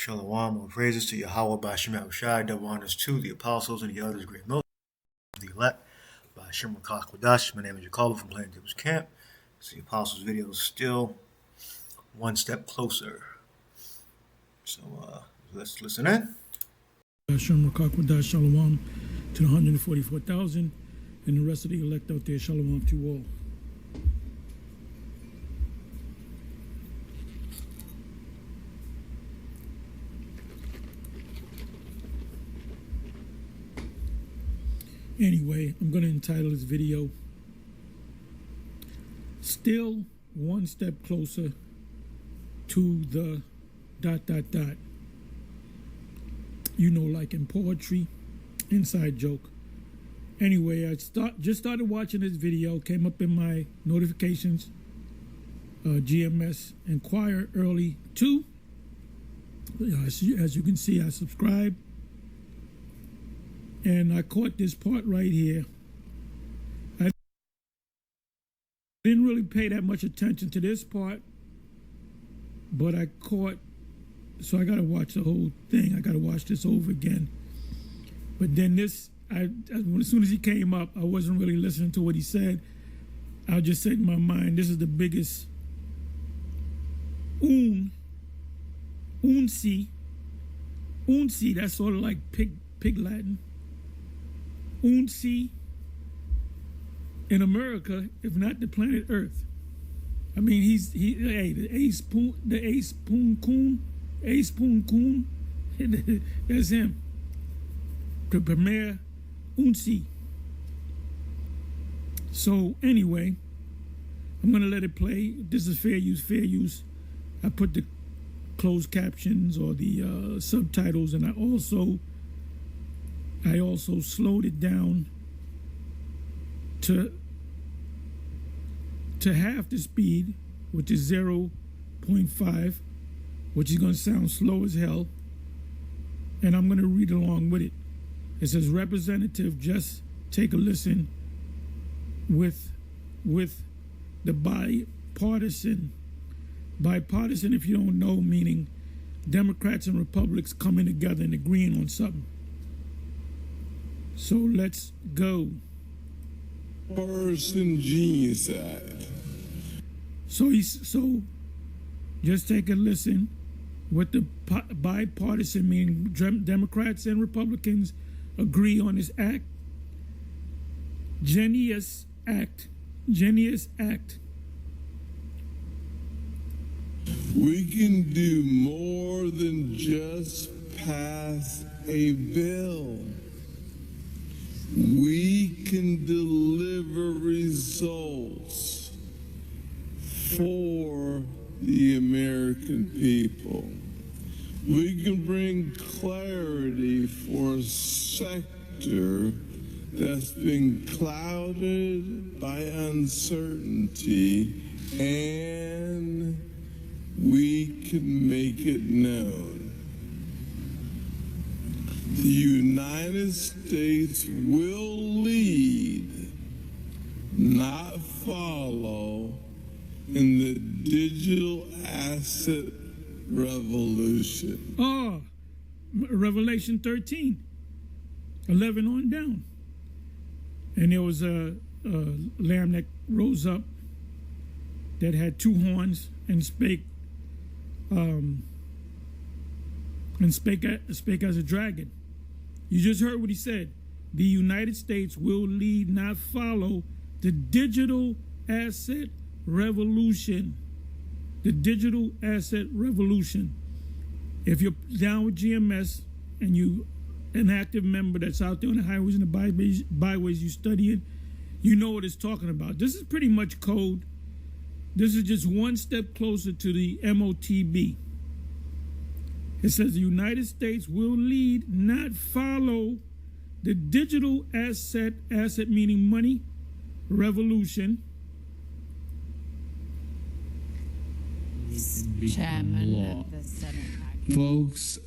Shalom, all praises to Yahweh by Shem Shai, double honors to the apostles and the elders, great most of the elect by Shem Kwadash. My name is Jacob from Plaintables Camp. It's the apostles' video is still one step closer. So let's listen in. Shem Kwadash, Shalom to the 144,000 and the rest of the elect out there. Shalom to all. Anyway, I'm going to entitle this video, Still One Step Closer to the ... You know, like in poetry, inside joke. Anyway, I just started watching this video, came up in my notifications, GMS Inquire Early 2. As you can see, I subscribed. And I caught this part right here. I didn't really pay that much attention to this part, but I caught, so I got to watch the whole thing. I got to watch this over again. But then as soon as he came up, I wasn't really listening to what he said. I just said in my mind, this is the biggest unsi, that's sort of like pig Latin. Unsi in America, if not the planet Earth. I mean, the ace poon coon, that's him. The premier unsi. So anyway, I'm gonna let it play. This is fair use. I put the closed captions or the subtitles, and I also slowed it down to half the speed, which is 0.5, which is going to sound slow as hell. And I'm going to read along with it. It says, Representative, just take a listen with the bipartisan, if you don't know, meaning Democrats and Republicans coming together and agreeing on something. So let's go. Person Genius Act. So just take a listen with the bipartisan, meaning Democrats and Republicans agree on this act. Genius Act. We can do more than just pass a bill. We can deliver results for the American people. We can bring clarity for a sector that's been clouded by uncertainty, and we can make it known. The United States will lead, not follow, in the digital asset revolution. Revelation 13, 11 on down. And there was a lamb that rose up that had two horns and spake as a dragon. You just heard what he said. The United States will lead, not follow, the digital asset revolution. The digital asset revolution. If you're down with GMS and you an active member that's out there on the highways and the byways, you study it, you know what it's talking about. This is pretty much code. This is just one step closer to the MOTB. It says the United States will lead, not follow, the digital asset meaning money, revolution. Chairman of the Senate. Folks,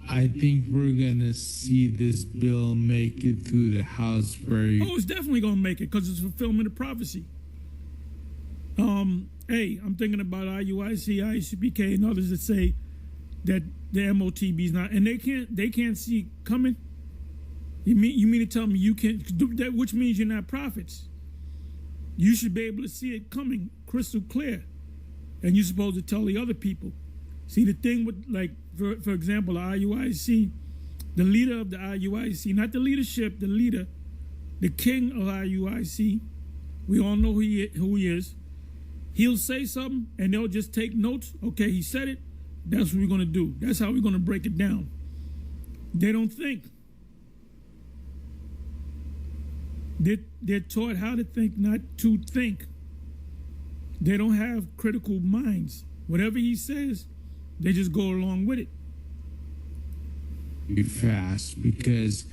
I think we're going to see this bill make it through the House very... Oh, it's definitely going to make it because it's fulfillment of prophecy. Hey, I'm thinking about IUIC, ICPK, and others that say that the MOTB's not, and they can't see coming. You mean to tell me you can't do that, which means you're not prophets. You should be able to see it coming crystal clear, and you're supposed to tell the other people. See, the thing with, like, for example, the IUIC, the leader of the IUIC, not the leadership, the leader, the king of IUIC, we all know who he is. He'll say something, and they'll just take notes. Okay, he said it. That's what we're going to do. That's how we're going to break it down. They don't think. They're taught how to think, not to think. They don't have critical minds. Whatever he says, they just go along with it. Fast, because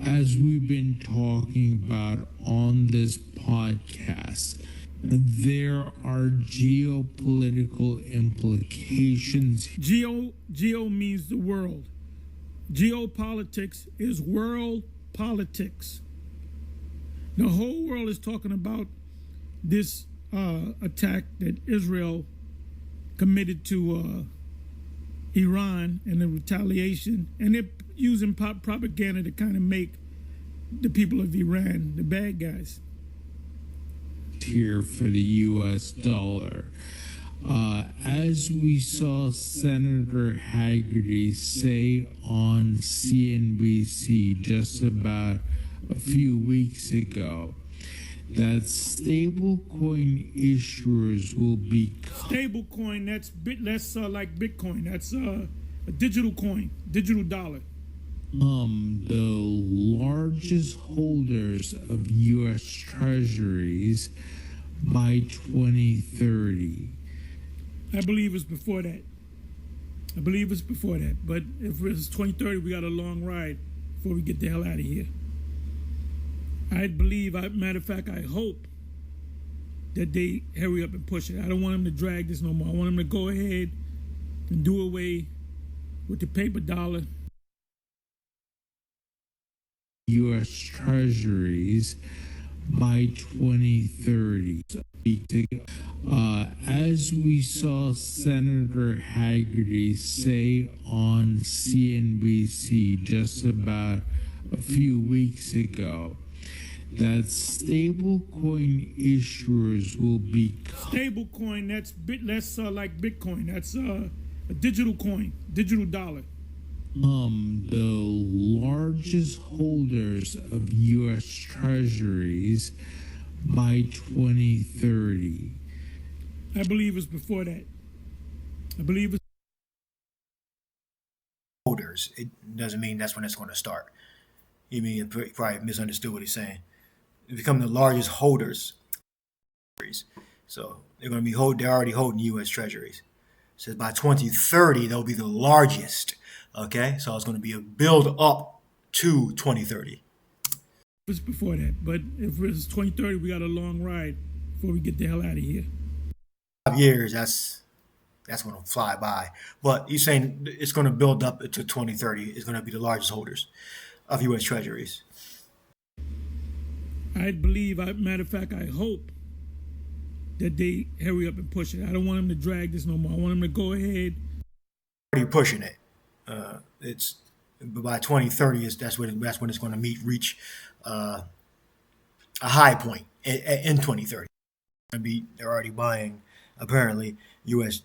as we've been talking about on this podcast, there are geopolitical implications. Geo means the world. Geopolitics is world politics. The whole world is talking about this attack that Israel committed to Iran and the retaliation, and they're using propaganda to kind of make the people of Iran the bad guys. Here for the U.S. dollar. As we saw Senator Haggerty say on CNBC just about a few weeks ago, that stablecoin issuers will be... Stablecoin, that's like Bitcoin. That's a digital coin, digital dollar. The largest holders of U.S. Treasuries by 2030. I believe it's before that. But if it's 2030, we got a long ride before we get the hell out of here. I believe, matter of fact, I hope that they hurry up and push it. I don't want them to drag this no more. I want them to go ahead and do away with the paper dollar. U.S. Treasuries by 2030. As we saw Senator Haggerty say on CNBC just about a few weeks ago, that stablecoin issuers will be... Stablecoin, that's like Bitcoin. That's a digital coin, digital dollar. The largest holders of U.S. Treasuries by 2030. I believe it's before that. Holders. It doesn't mean that's when it's going to start. You mean you probably misunderstood what he's saying. They become the largest holders. So they're going to be they're already holding U.S. Treasuries. It says by 2030 they'll be the largest. Okay, so it's going to be a build up to 2030. It's before that, but if it's 2030, we got a long ride before we get the hell out of here. 5 years, that's going to fly by. But he's saying it's going to build up to 2030. It's going to be the largest holders of U.S. Treasuries. I believe, matter of fact, I hope that they hurry up and push it. I don't want them to drag this no more. I want them to go ahead. Already pushing it. It's by 2030. That's when it's going to reach a high point in 2030. They're already buying apparently U.S.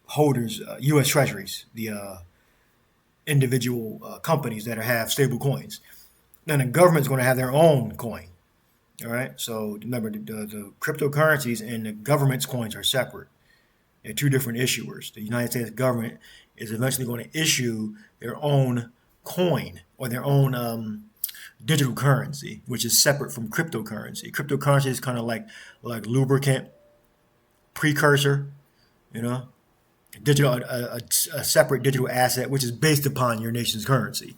holders, U.S. Treasuries, the individual companies that have stable coins. Then the government's going to have their own coin. All right. So remember, the cryptocurrencies and the government's coins are separate. They're two different issuers. The United States government is eventually going to issue their own coin or their own digital currency, which is separate from cryptocurrency. Cryptocurrency is kind of like lubricant, precursor, digital, a separate digital asset, which is based upon your nation's currency,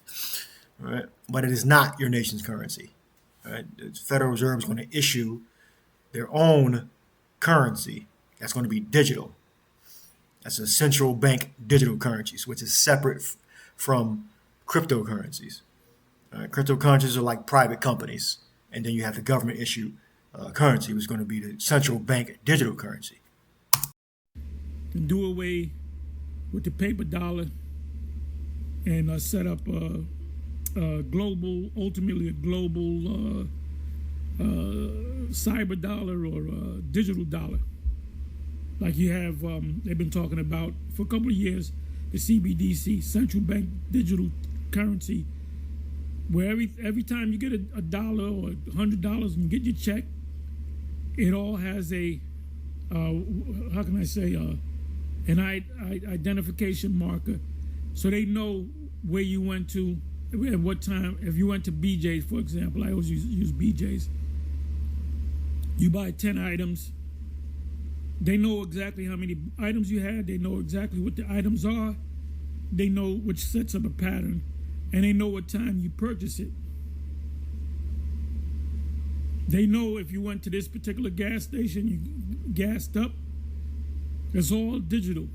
right? But it is not your nation's currency, right? The Federal Reserve is going to issue their own currency that's going to be digital. That's a central bank digital currencies, which is separate from cryptocurrencies. Cryptocurrencies are like private companies, and then you have the government issue currency, which is going to be the central bank digital currency. And do away with the paper dollar and set up ultimately a global cyber dollar or digital dollar. Like you have, they've been talking about for a couple of years, the CBDC, central bank digital currency, where every time you get a dollar or $100 and you get your check, it all has a, how can I say, an identification marker, so they know where you went to, at what time. If you went to BJ's, for example, I always use BJ's. You buy 10 items. They know exactly how many items you had. They know exactly what the items are. They know which sets up a pattern, and they know what time you purchase it. They know if you went to this particular gas station, you gassed up. It's all digital.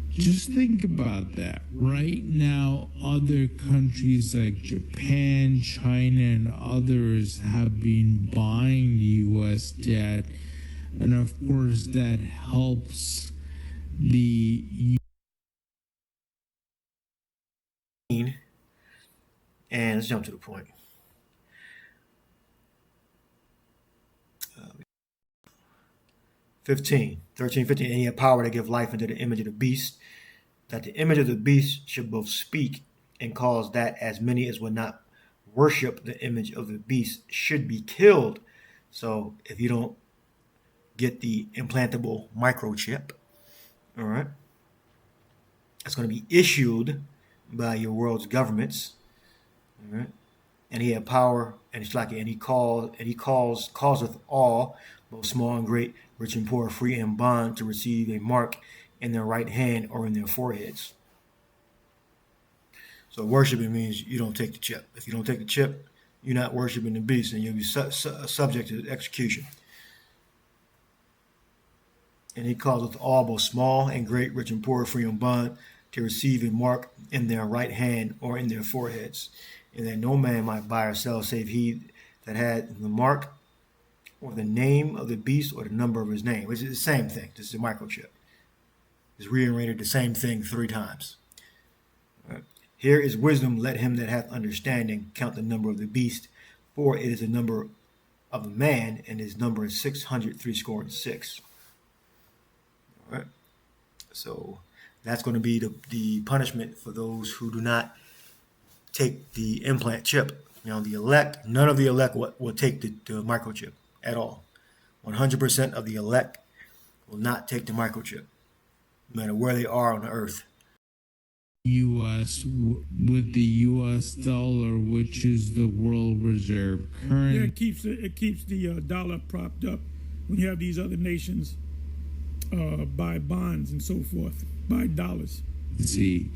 Just think about that. Right now, other countries like Japan, China, and others have been buying U.S. debt. And of course, that helps the... And let's jump to the point. 13, 15, and he had power to give life unto the image of the beast, that the image of the beast should both speak and cause that as many as would not worship the image of the beast should be killed. So if you don't get the implantable microchip, all right, it's going to be issued by your world's governments, all right, and he had power, and it's like, and he causeth all, both small and great, rich and poor, free and bond, to receive a mark in their right hand or in their foreheads. So worshiping means you don't take the chip. If you don't take the chip, you're not worshiping the beast, and you'll be subject to execution. And he causeth all, both small and great, rich and poor, free and bond, to receive a mark in their right hand or in their foreheads, and that no man might buy or sell save he that had the mark or the name of the beast or the number of his name, which is the same thing. This is a microchip. It's reiterated the same thing 3 times. Right. Here is wisdom. Let him that hath understanding count the number of the beast, for it is the number of a man, and his number is 666. All right. So that's going to be the punishment for those who do not take the implant chip. You know, the elect, none of the elect will take the microchip at all. 100% of the elect will not take the microchip, no matter where they are on the earth. U.S. with the U.S. dollar, which is the world reserve currency. Yeah, it keeps the dollar propped up when you have these other nations buy bonds and so forth, buy dollars. See,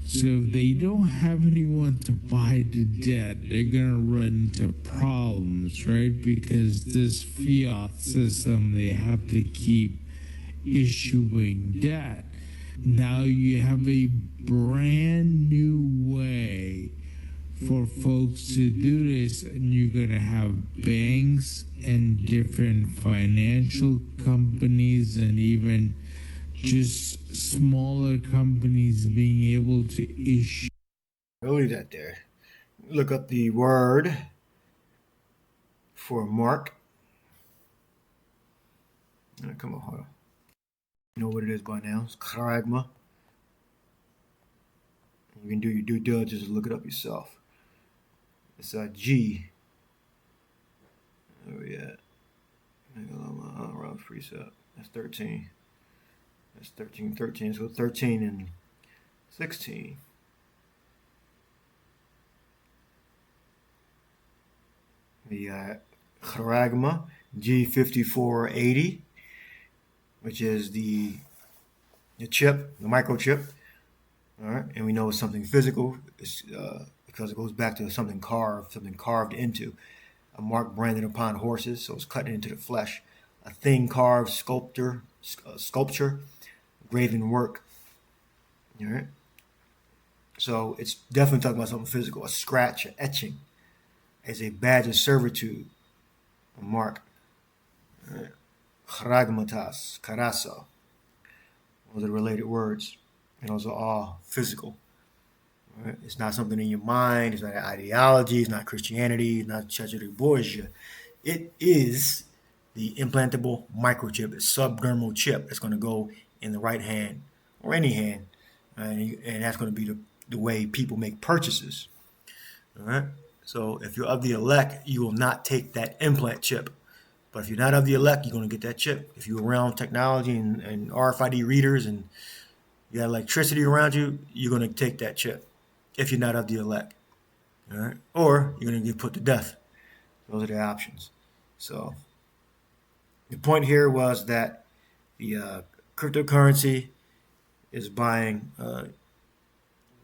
so if they don't have anyone to buy the debt, they're going to run into problems, right? Because this fiat system, they have to keep issuing debt. Now you have a brand new way for folks to do this, and you're going to have banks and different financial companies and even just smaller companies being able to issue. I'll leave that there. Look up the word for mark. Come on, hold on. You know what it is by now. It's charagma. You can do your due diligence and look it up yourself. It's a G. Where we at? Round precept. That's 13. That's 13. So 13 and 16. We got charagma, G5480, which is the chip, the microchip. All right, and we know it's something physical. It's, because it goes back to something carved into, a mark branded upon horses, so it's cutting into the flesh. A thing carved, sculpture, graven work. All right, so it's definitely talking about something physical. A scratch, an etching, as a badge of servitude, a mark. All right. Charagmatas, karasa. Those are related words, and those are all physical. Right? It's not something in your mind. It's not an ideology. It's not Christianity. It's not Church of the Bourgeois. It is the implantable microchip, a subdermal chip that's going to go in the right hand or any hand, and that's going to be the way people make purchases. All right. So if you're of the elect, you will not take that implant chip. But if you're not of the elect, you're going to get that chip. If you're around technology and RFID readers and you got electricity around you, you're going to take that chip. If you're not of the elect, all right, or you're going to get put to death. Those are the options. So the point here was that the cryptocurrency is buying.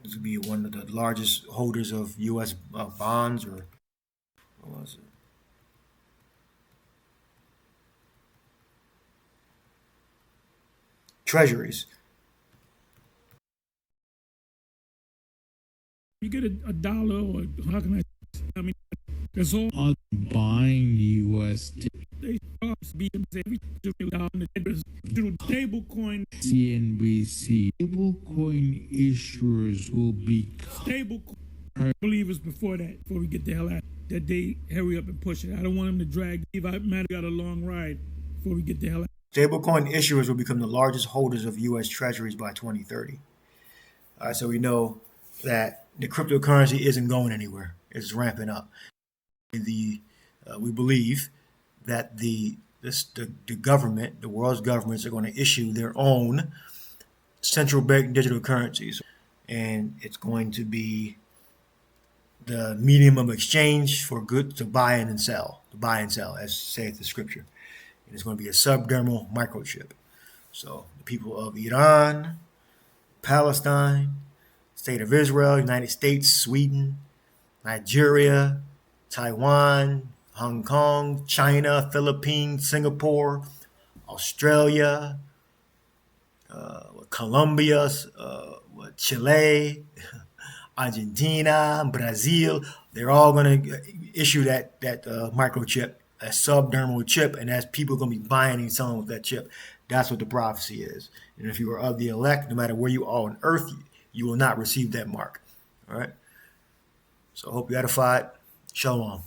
This would be one of the largest holders of U.S. Bonds, or what was it? Treasuries. You get a dollar, or how can I mean, it's all buying USD. they be every down the stable coin. CNBC. Stablecoin issuers will be Stable believers before we get the hell out, that they hurry up and push it. I don't want them to drag Levi-Joined got a long ride before we get the hell out. Stablecoin issuers will become the largest holders of U.S. Treasuries by 2030. All right, so we know that the cryptocurrency isn't going anywhere. It's ramping up. We believe that the government, the world's governments, are going to issue their own central bank digital currencies, and it's going to be the medium of exchange for goods to buy and sell, as saith the scripture. And it's going to be a subdermal microchip. So the people of Iran, Palestine, State of Israel, United States, Sweden, Nigeria, Taiwan, Hong Kong, China, Philippines, Singapore, Australia, Colombia, Chile, Argentina, Brazil, they're all going to issue that microchip, a subdermal chip, and as people are going to be buying and selling with that chip. That's what the prophecy is. And if you are of the elect, no matter where you are on earth, you will not receive that mark. All right? So I hope you edified. Shalom.